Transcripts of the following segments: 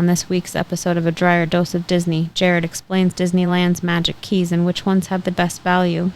On this week's episode of A Drier Dose of Disney, Jared explains Disneyland's Magic Keys and which ones have the best value.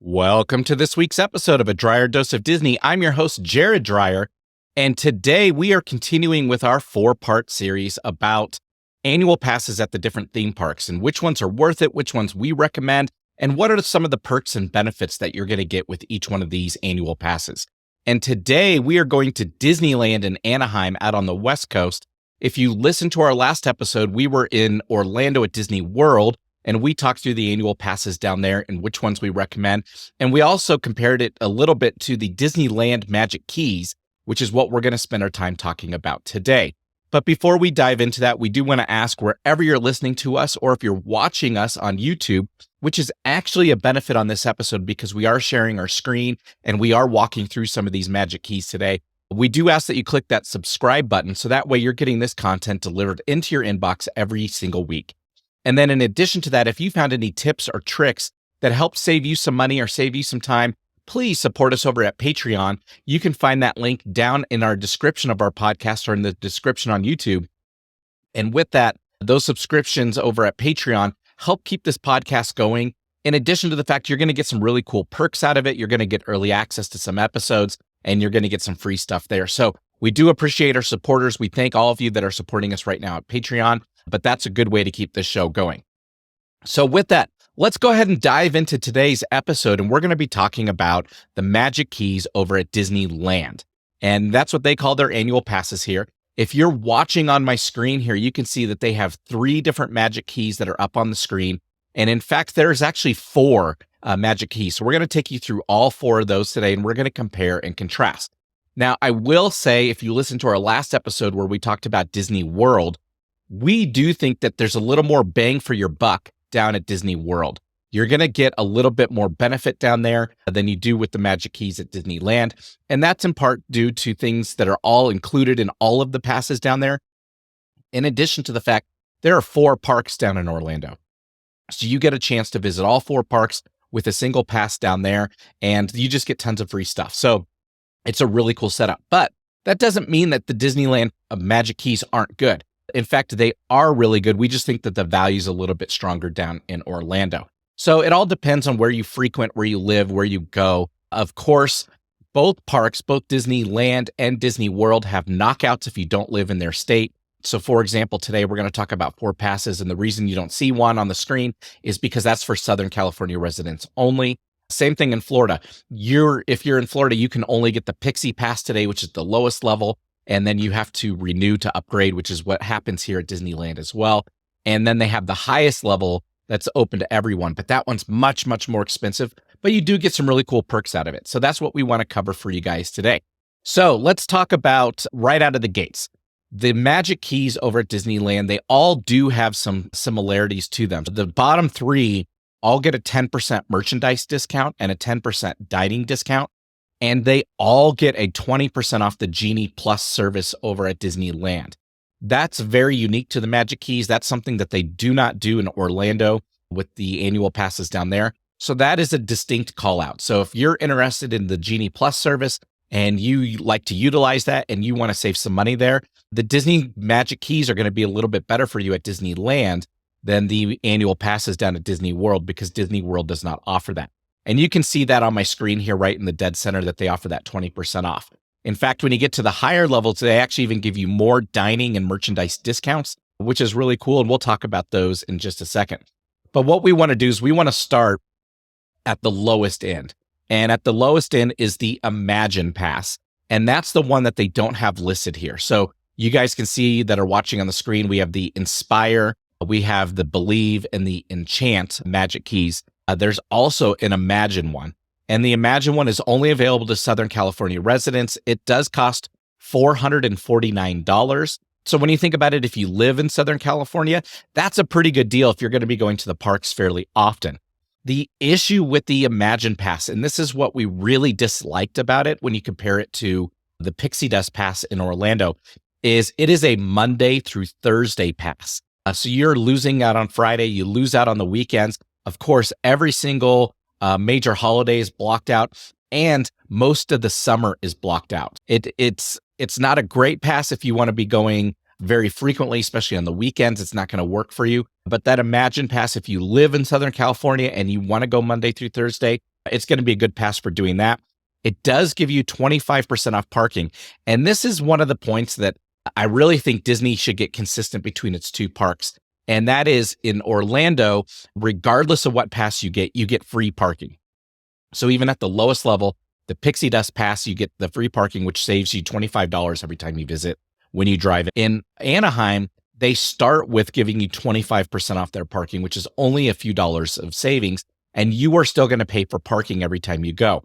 Welcome to this week's episode of A Drier Dose of Disney. I'm your host, Jared Dreyer, and today we are continuing with our 4-part series about annual passes at the different theme parks and which ones are worth it, which ones we recommend, and what are some of the perks and benefits that you're going to get with each one of these annual passes. And today we are going to Disneyland in Anaheim out on the West Coast. If you listened to our last episode, we were in Orlando at Disney World, and we talked through the annual passes down there and which ones we recommend. And we also compared it a little bit to the Disneyland Magic Keys, which is what we're going to spend our time talking about today. But before we dive into that, we do want to ask, wherever you're listening to us, or if you're watching us on YouTube, which is actually a benefit on this episode because we are sharing our screen and we are walking through some of these Magic Keys today. We do ask that you click that subscribe button so that way you're getting this content delivered into your inbox every single week. And then in addition to that, if you found any tips or tricks that help save you some money or save you some time, please support us over at Patreon. You can find that link down in our description of our podcast or in the description on YouTube. And with that, those subscriptions over at Patreon help keep this podcast going. In addition to the fact you're going to get some really cool perks out of it, you're going to get early access to some episodes, and you're going to get some free stuff there. So we do appreciate our supporters. We thank all of you that are supporting us right now at Patreon, but that's a good way to keep this show going. So with that, let's go ahead and dive into today's episode, and we're going to be talking about the Magic Keys over at Disneyland. And that's what they call their annual passes here. If you're watching on my screen here, you can see that they have 3 different Magic Keys that are up on the screen. And in fact, there's actually 4 Magic Keys. So we're going to take you through all 4 of those today, and we're going to compare and contrast. Now, I will say, if you listen to our last episode where we talked about Disney World, we do think that there's a little more bang for your buck down at Disney World. You're going to get a little bit more benefit down there than you do with the Magic Keys at Disneyland. And that's in part due to things that are all included in all of the passes down there. In addition to the fact, there are 4 parks down in Orlando. So you get a chance to visit all 4 parks with a single pass down there, and you just get tons of free stuff. So it's a really cool setup. But that doesn't mean that the Disneyland Magic Keys aren't good. In fact, they are really good. We just think that the value is a little bit stronger down in Orlando. So it all depends on where you frequent, where you live, where you go. Of course, both parks, both Disneyland and Disney World, have knockouts if you don't live in their state. So for example, today we're going to talk about 4 passes, and the reason you don't see one on the screen is because that's for Southern California residents only. Same thing in Florida. If you're in Florida, you can only get the Pixie Pass today, which is the lowest level. And then you have to renew to upgrade, which is what happens here at Disneyland as well. And then they have the highest level that's open to everyone, but that one's much, much more expensive, but you do get some really cool perks out of it. So that's what we want to cover for you guys today. So let's talk about right out of the gates. The Magic Keys over at Disneyland, they all do have some similarities to them. The bottom 3 all get a 10% merchandise discount and a 10% dining discount. And they all get a 20% off the Genie Plus service over at Disneyland. That's very unique to the Magic Keys. That's something that they do not do in Orlando with the annual passes down there. So that is a distinct call out. So if you're interested in the Genie Plus service and you like to utilize that and you want to save some money there, the Disney Magic Keys are going to be a little bit better for you at Disneyland than the annual passes down at Disney World, because Disney World does not offer that. And you can see that on my screen here, right in the dead center, that they offer that 20% off. In fact, when you get to the higher levels, they actually even give you more dining and merchandise discounts, which is really cool. And we'll talk about those in just a second. But what we want to do is we want to start at the lowest end. And at the lowest end is the Imagine Pass. And that's the one that they don't have listed here. So you guys can see that are watching on the screen, we have the Inspire, we have the Believe, and the Enchant Magic Keys. There's also an Imagine one, and the Imagine one is only available to Southern California residents. It does cost $449. So when you think about it, if you live in Southern California, that's a pretty good deal if you're going to be going to the parks fairly often. The issue with the Imagine Pass, and this is what we really disliked about it when you compare it to the Pixie Dust Pass in Orlando, is it is a Monday through Thursday pass. So you're losing out on Friday, you lose out on the weekends. Of course, every single major holiday is blocked out, and most of the summer is blocked out. It's not a great pass if you want to be going very frequently, especially on the weekends. It's not going to work for you. But that Imagine Pass, if you live in Southern California and you want to go Monday through Thursday, it's going to be a good pass for doing that. It does give you 25% off parking. And this is one of the points that I really think Disney should get consistent between its two parks. And that is in Orlando, regardless of what pass you get free parking. So even at the lowest level, the Pixie Dust Pass, you get the free parking, which saves you $25 every time you visit when you drive. In Anaheim, they start with giving you 25% off their parking, which is only a few dollars of savings, and you are still going to pay for parking every time you go.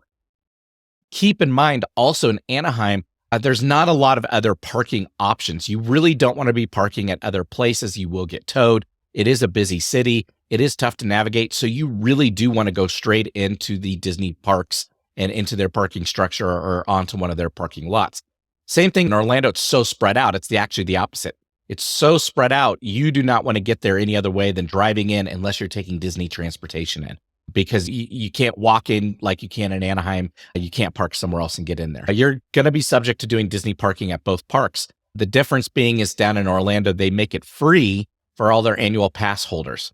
Keep in mind, also in Anaheim, there's not a lot of other parking options. You really don't want to be parking at other places. You will get towed. It is a busy city. It is tough to navigate. So you really do want to go straight into the Disney parks and into their parking structure or onto one of their parking lots. Same thing in Orlando. It's so spread out. It's actually the opposite. It's so spread out. You do not want to get there any other way than driving in unless you're taking Disney transportation in, because you can't walk in like you can in Anaheim. You can't park somewhere else and get in there. You're going to be subject to doing Disney parking at both parks. The difference being is down in Orlando, they make it free for all their annual pass holders,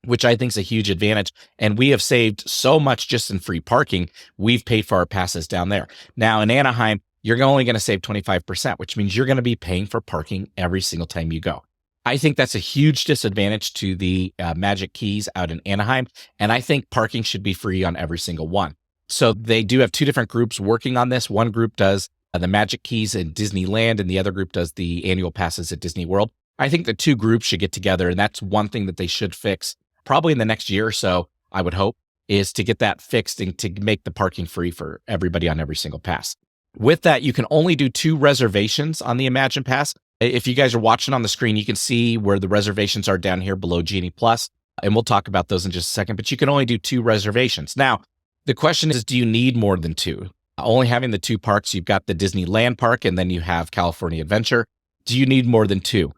which I think is a huge advantage. And we have saved so much just in free parking. We've paid for our passes down there. Now in Anaheim, you're only going to save 25%, which means you're going to be paying for parking every single time you go. I think that's a huge disadvantage to the Magic Keys out in Anaheim. And I think parking should be free on every single one. So they do have two different groups working on this. One group does the Magic Keys in Disneyland, and the other group does the annual passes at Disney World. I think the two groups should get together, and that's one thing that they should fix probably in the next year or so, I would hope, is to get that fixed and to make the parking free for everybody on every single pass. With that, you can only do 2 reservations on the Imagine Pass. If you guys are watching on the screen, you can see where the reservations are down here below Genie Plus, and we'll talk about those in just a second, but you can only do 2 reservations. Now, the question is, do you need more than 2? Only having the 2 parks, you've got the Disneyland Park, and then you have California Adventure. Do you need more than 2?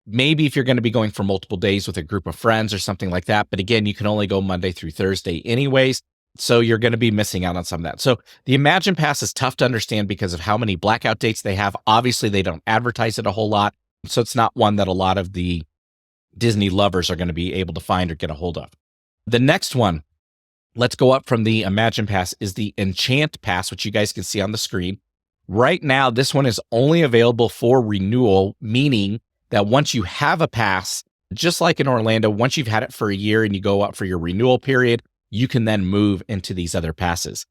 Maybe if you're going to be going for multiple days with a group of friends or something like that, but again, you can only go Monday through Thursday anyways. So you're going to be missing out on some of that. So the Imagine Pass is tough to understand because of how many blackout dates they have. Obviously, they don't advertise it a whole lot. So it's not one that a lot of the Disney lovers are going to be able to find or get a hold of. The next one, let's go up from the Imagine Pass, is the Enchant Pass, which you guys can see on the screen. Right now, this one is only available for renewal, meaning that once you have a pass, just like in Orlando, once you've had it for a year and you go up for your renewal period, you can then move into these other passes.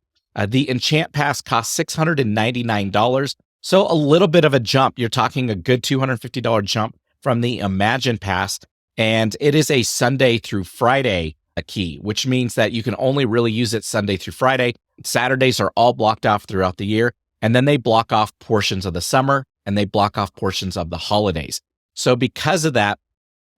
The Enchant Pass costs $699, so a little bit of a jump. You're talking a good $250 jump from the Imagine Pass, and it is a Sunday through Friday key, which means that you can only really use it Sunday through Friday. Saturdays are all blocked off throughout the year, and then they block off portions of the summer, and they block off portions of the holidays. So because of that,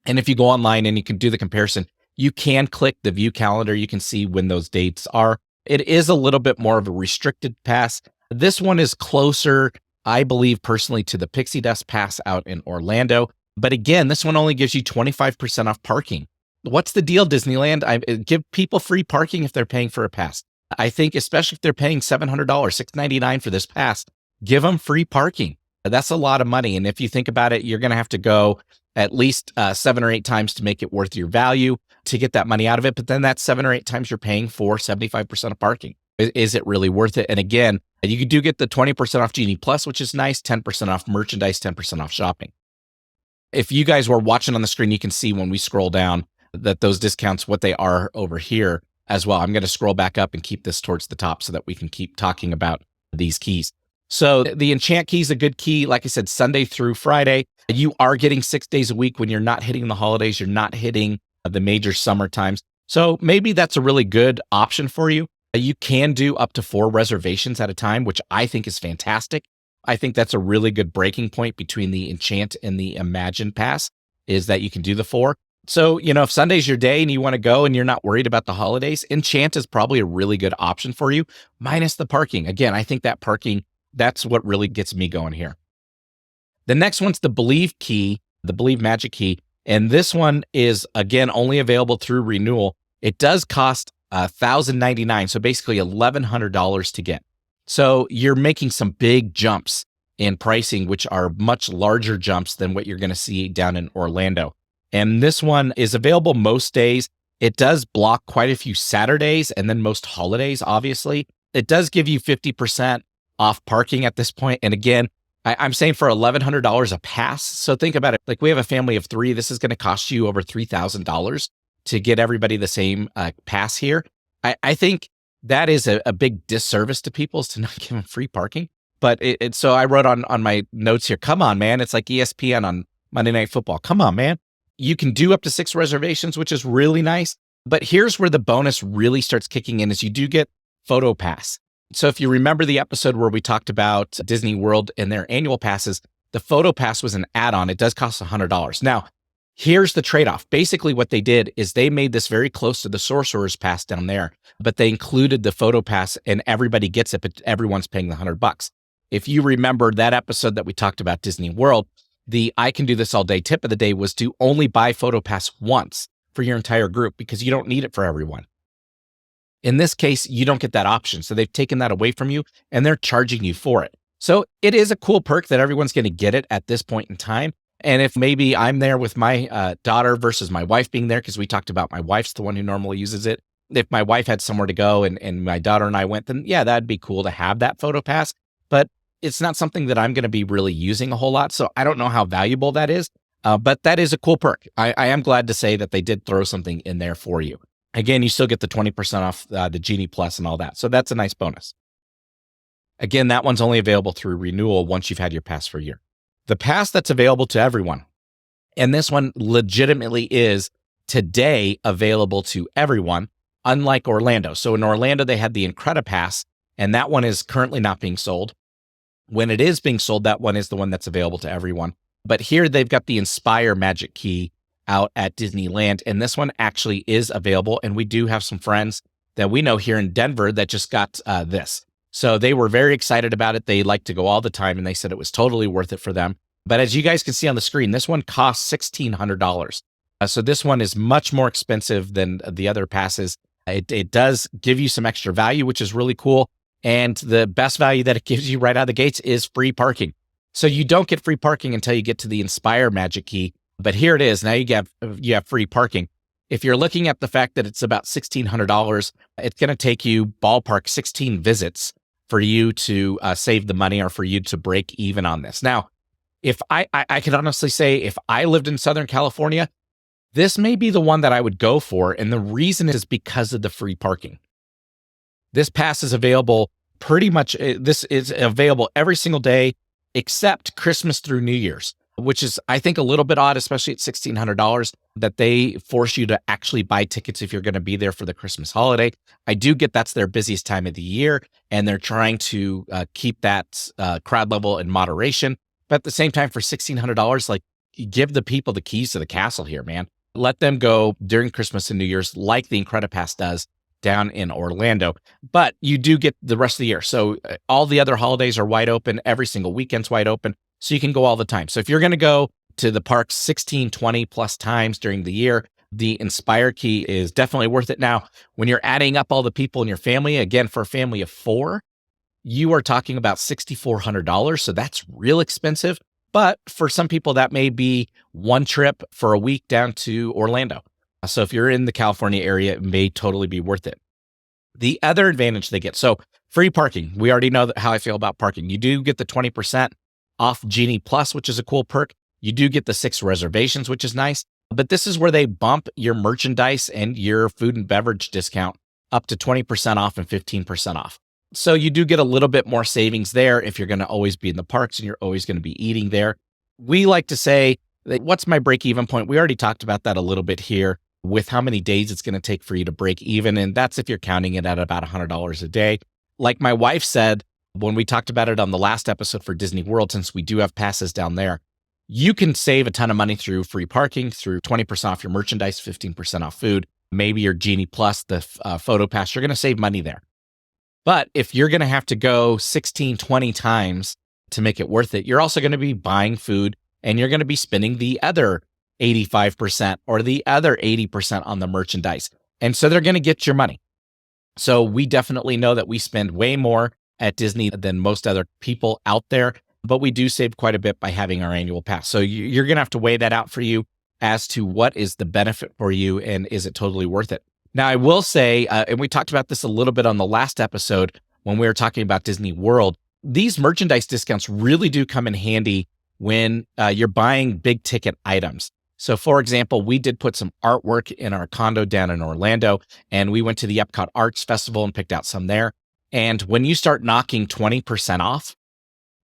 and if you go online and you can do the comparison, you can click the view calendar. You can see when those dates are. It is a little bit more of a restricted pass. This one is closer, I believe personally, to the Pixie Dust Pass out in Orlando. But again, this one only gives you 25% off parking. What's the deal, Disneyland? Give people free parking if they're paying for a pass. I think especially if they're paying $700, $699 for this pass, give them free parking. That's a lot of money. And if you think about it, you're going to have to go at least 7 or 8 times to make it worth your value to get that money out of it. But then that's 7 or 8 times you're paying for 75% of parking. Is it really worth it? And again, you do get the 20% off Genie Plus, which is nice, 10% off merchandise, 10% off shopping. If you guys were watching on the screen, you can see when we scroll down that those discounts, what they are over here as well. I'm going to scroll back up and keep this towards the top so that we can keep talking about these keys. So the Enchant Key is a good key. Like I said, Sunday through Friday. You are getting 6 days a week when you're not hitting the holidays. You're not hitting the major summer times. So maybe that's a really good option for you. You can do up to 4 reservations at a time, which I think is fantastic. I think that's a really good breaking point between the Enchant and the Imagine Pass, is that you can do the 4. So, if Sunday's your day and you want to go and you're not worried about the holidays, Enchant is probably a really good option for you, minus the parking. Again, I think that parking, that's what really gets me going here. The next one's the Believe Key, the Believe Magic Key. And this one is, again, only available through renewal. It does cost $1,099, so basically $1,100 to get. So you're making some big jumps in pricing, which are much larger jumps than what you're going to see down in Orlando. And this one is available most days. It does block quite a few Saturdays and then most holidays, obviously. It does give you 50% off parking at this point. And again, I'm saying for $1,100 a pass. So think about it. Like, we have a family of 3. This is going to cost you over $3,000 to get everybody the same pass here. I think that is a big disservice to people, is to not give them free parking. But so I wrote on my notes here, come on, man. It's like ESPN on Monday Night Football. Come on, man. You can do up to 6 reservations, which is really nice. But here's where the bonus really starts kicking in, is you do get Photo Pass. So if you remember the episode where we talked about Disney World and their annual passes, the Photo Pass was an add-on. It does cost $100. Now, here's the trade-off. Basically, what they did is they made this very close to the Sorcerer's Pass down there, but they included the Photo Pass and everybody gets it, but everyone's paying the $100. If you remember that episode that we talked about Disney World, the I can do this all day tip of the day was to only buy Photo Pass once for your entire group, because you don't need it for everyone. In this case, you don't get that option. So they've taken that away from you and they're charging you for it. So it is a cool perk that everyone's going to get it at this point in time. And if maybe I'm there with my daughter versus my wife being there, because we talked about my wife's the one who normally uses it. If my wife had somewhere to go and my daughter and I went, then yeah, that'd be cool to have that Photo Pass. But it's not something that I'm going to be really using a whole lot. So I don't know how valuable that is. But that is a cool perk. I am glad to say that they did throw something in there for you. Again, you still get the 20% off the Genie Plus and all that. So that's a nice bonus. Again, that one's only available through renewal once you've had your pass for a year. The pass that's available to everyone, and this one legitimately is today available to everyone, unlike Orlando. So in Orlando, they had the Incredipass, and that one is currently not being sold. When it is being sold, that one is the one that's available to everyone. But here they've got the Inspire Magic Key out at Disneyland, and this one actually is available. And we do have some friends that we know here in Denver that just got this. So they were very excited about it. They like to go all the time, and they said it was totally worth it for them. But as you guys can see on the screen, this one costs $1,600. So this one is much more expensive than the other passes. It does give you some extra value, which is really cool. And the best value that it gives you right out of the gates is free parking. So you don't get free parking until you get to the Inspire Magic Key. But here it is. Now you have free parking. If you're looking at the fact that it's about $1,600, it's going to take you ballpark 16 visits for you to save the money or for you to break even on this. Now, if I can honestly say, if I lived in Southern California, this may be the one that I would go for. And the reason is because of the free parking. This pass is available pretty much, this is available every single day except Christmas through New Year's, which is, I think, a little bit odd, especially at $1,600, that they force you to actually buy tickets if you're going to be there for the Christmas holiday. I do get that's their busiest time of the year, and they're trying to keep that crowd level in moderation. But at the same time, for $1,600, like, give the people the keys to the castle here, man. Let them go during Christmas and New Year's like the Incredipass does down in Orlando. But you do get the rest of the year. So all the other holidays are wide open. Every single weekend's wide open. So you can go all the time. So if you're going to go to the parks 16, 20 plus times during the year, the Inspire Key is definitely worth it. Now, when you're adding up all the people in your family, again, for a family of 4, you are talking about $6,400. So that's real expensive. But for some people, that may be one trip for a week down to Orlando. So if you're in the California area, it may totally be worth it. The other advantage they get, so free parking. We already know how I feel about parking. You do get the 20% off Genie Plus, which is a cool perk. You do get the 6 reservations, which is nice. But this is where they bump your merchandise and your food and beverage discount up to 20% off and 15% off. So you do get a little bit more savings there if you're going to always be in the parks and you're always going to be eating there. We like to say, what's my break-even point? We already talked about that a little bit here with how many days it's going to take for you to break even. And that's if you're counting it at about $100 a day. Like my wife said, when we talked about it on the last episode for Disney World, since we do have passes down there, you can save a ton of money through free parking, through 20% off your merchandise, 15% off food, maybe your Genie Plus, the Photo Pass. You're going to save money there. But if you're going to have to go 16, 20 times to make it worth it, you're also going to be buying food and you're going to be spending the other 85% or the other 80% on the merchandise. And so they're going to get your money. So we definitely know that we spend way more at Disney than most other people out there, but we do save quite a bit by having our annual pass. So you're going to have to weigh that out for you as to what is the benefit for you and is it totally worth it. Now, I will say, and we talked about this a little bit on the last episode when we were talking about Disney World, these merchandise discounts really do come in handy when you're buying big ticket items. So for example, we did put some artwork in our condo down in Orlando, and we went to the Epcot Arts Festival and picked out some there. And when you start knocking 20% off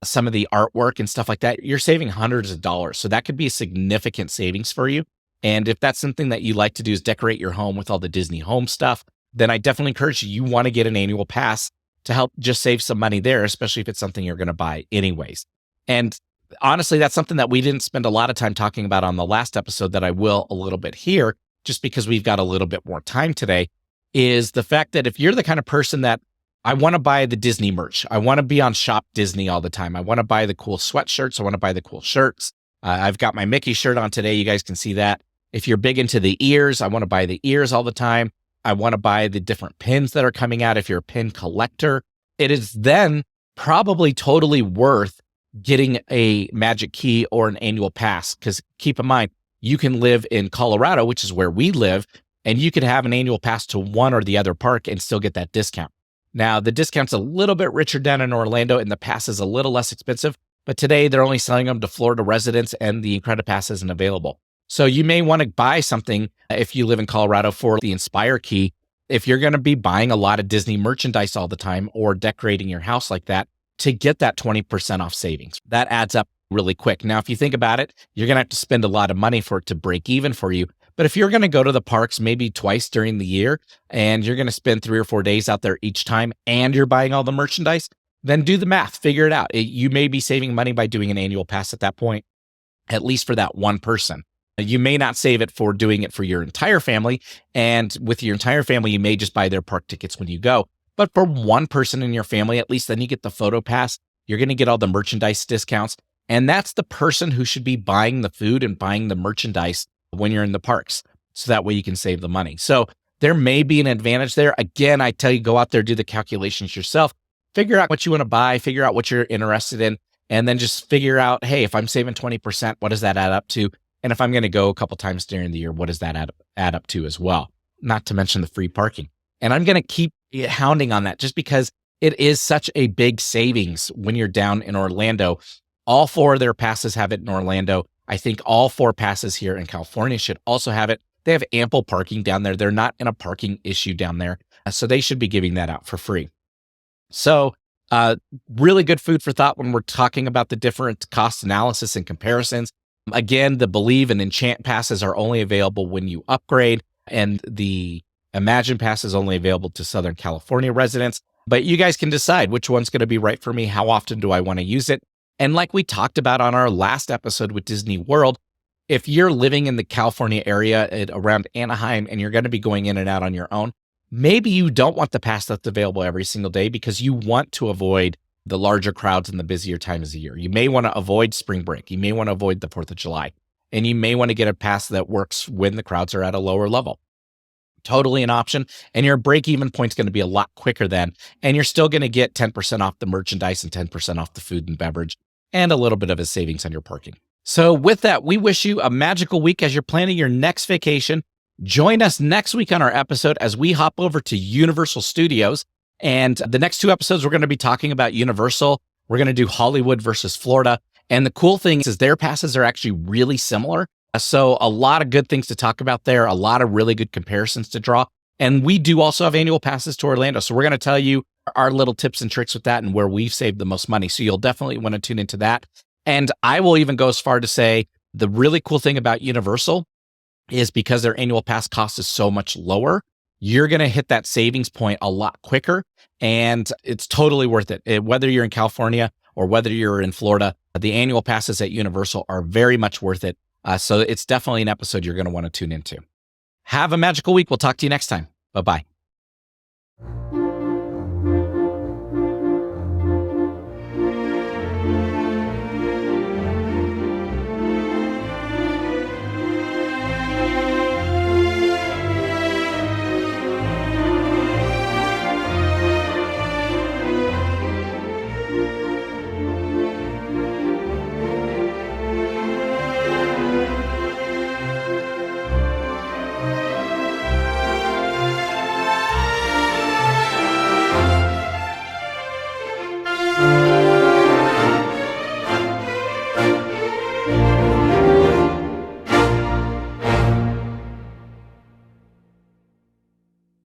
some of the artwork and stuff like that, you're saving hundreds of dollars. So that could be a significant savings for you. And if that's something that you like to do is decorate your home with all the Disney home stuff, then I definitely encourage you want to get an annual pass to help just save some money there, especially if it's something you're going to buy anyways. And honestly, that's something that we didn't spend a lot of time talking about on the last episode that I will a little bit here, just because we've got a little bit more time today, is the fact that if you're the kind of person that I want to buy the Disney merch, I want to be on Shop Disney all the time, I want to buy the cool sweatshirts, I want to buy the cool shirts. I've got my Mickey shirt on today. You guys can see that. If you're big into the ears, I want to buy the ears all the time. I want to buy the different pins that are coming out. If you're a pin collector, it is then probably totally worth getting a Magic Key or an annual pass. Because keep in mind, you can live in Colorado, which is where we live, and you could have an annual pass to one or the other park and still get that discount. Now, the discount's a little bit richer down in Orlando, and the pass is a little less expensive. But today, they're only selling them to Florida residents, and the Incredipass isn't available. So you may want to buy something if you live in Colorado for the Inspire Key. If you're going to be buying a lot of Disney merchandise all the time or decorating your house like that, to get that 20% off savings. That adds up really quick. Now, if you think about it, you're going to have to spend a lot of money for it to break even for you. But if you're going to go to the parks maybe twice during the year and you're going to spend 3 or 4 days out there each time and you're buying all the merchandise, then do the math, figure it out. You may be saving money by doing an annual pass at that point, at least for that one person. You may not save it for doing it for your entire family. And with your entire family, you may just buy their park tickets when you go. But for one person in your family, at least then you get the photo pass. You're going to get all the merchandise discounts. And that's the person who should be buying the food and buying the merchandise when you're in the parks. So that way you can save the money. So there may be an advantage there. Again, I tell you, go out there, do the calculations yourself, figure out what you want to buy, figure out what you're interested in, and then just figure out, hey, if I'm saving 20%, what does that add up to? And if I'm going to go a couple times during the year, what does that add up to as well? Not to mention the free parking. And I'm going to keep hounding on that just because it is such a big savings when you're down in Orlando. All 4 of their passes have it in Orlando. I think all 4 passes here in California should also have it. They have ample parking down there. They're not in a parking issue down there. So they should be giving that out for free. So really good food for thought when we're talking about the different cost analysis and comparisons. Again, the Believe and Enchant passes are only available when you upgrade, and the Imagine pass is only available to Southern California residents. But you guys can decide which one's going to be right for me. How often do I want to use it? And like we talked about on our last episode with Disney World, if you're living in the California area around Anaheim and you're going to be going in and out on your own, maybe you don't want the pass that's available every single day because you want to avoid the larger crowds and the busier times of the year. You may want to avoid spring break. You may want to avoid the 4th of July. And you may want to get a pass that works when the crowds are at a lower level. Totally an option. And your break-even point is going to be a lot quicker then. And you're still going to get 10% off the merchandise and 10% off the food and beverage and a little bit of a savings on your parking. So with that, we wish you a magical week as you're planning your next vacation. Join us next week on our episode as we hop over to Universal Studios. And the next 2 episodes, we're going to be talking about Universal. We're going to do Hollywood versus Florida. And the cool thing is their passes are actually really similar. So a lot of good things to talk about there, a lot of really good comparisons to draw. And we do also have annual passes to Orlando. So we're going to tell you our little tips and tricks with that and where we've saved the most money. So you'll definitely want to tune into that. And I will even go as far to say the really cool thing about Universal is because their annual pass cost is so much lower, you're going to hit that savings point a lot quicker. And it's totally worth it. Whether you're in California or whether you're in Florida, the annual passes at Universal are very much worth it. So it's definitely an episode you're going to want to tune into. Have a magical week. We'll talk to you next time. Bye-bye.